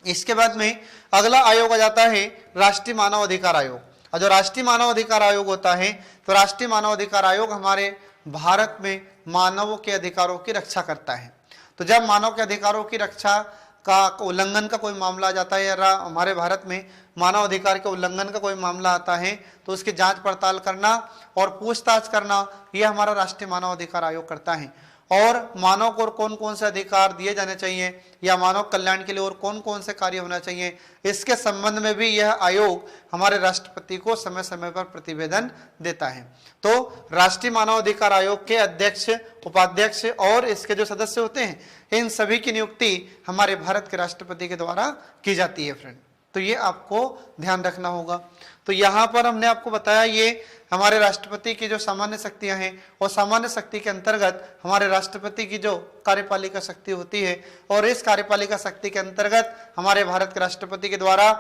इसके बाद में अगला आयोग आ जाता है राष्ट्रीय मानव अधिकार आयोग। और जो राष्ट्रीय मानव अधिकार आयोग होता है, तो राष्ट्रीय मानव अधिकार आयोग हमारे भारत में मानवों के अधिकारों की रक्षा करता है। तो जब मानव के अधिकारों की रक्षा का उल्लंघन का कोई मामला आ जाता है या हमारे भारत में मानव अधिकार के उल्लंघन का कोई मामला आता है, तो उसकी जांच पड़ताल करना और पूछताछ करना, यह हमारा राष्ट्रीय मानव अधिकार आयोग करता है। और मानव को और कौन कौन से अधिकार दिए जाने चाहिए या मानव कल्याण के लिए और कौन कौन से कार्य होना चाहिए, इसके संबंध में भी यह आयोग हमारे राष्ट्रपति को समय समय पर प्रतिवेदन देता है। तो राष्ट्रीय मानव अधिकार आयोग के अध्यक्ष, उपाध्यक्ष और इसके जो सदस्य होते हैं, इन सभी की नियुक्ति हमारे भारत के राष्ट्रपति के द्वारा की जाती है। फ्रेंड, तो ये आपको ध्यान रखना होगा। तो यहाँ पर हमने आपको बताया ये हमारे राष्ट्रपति की जो सामान्य शक्तियां हैं, और सामान्य शक्ति के अंतर्गत हमारे राष्ट्रपति की जो कार्यपालिका शक्ति होती है, और इस कार्यपालिका शक्ति के अंतर्गत हमारे भारत के राष्ट्रपति के द्वारा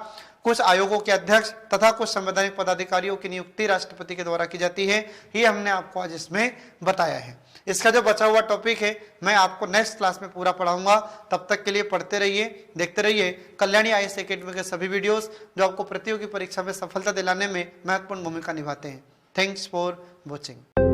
कुछ आयोगों के अध्यक्ष तथा कुछ संवैधानिक पदाधिकारियों की नियुक्ति राष्ट्रपति के द्वारा की जाती है। ये हमने आपको आज इसमें बताया है। इसका जो बचा हुआ टॉपिक है मैं आपको नेक्स्ट क्लास में पूरा पढ़ाऊंगा। तब तक के लिए पढ़ते रहिए, देखते रहिए कल्याणी IAS एकेडमी के सभी वीडियोस जो आपको प्रतियोगी परीक्षा में सफलता दिलाने में महत्वपूर्ण भूमिका निभाते हैं। Thanks for watching.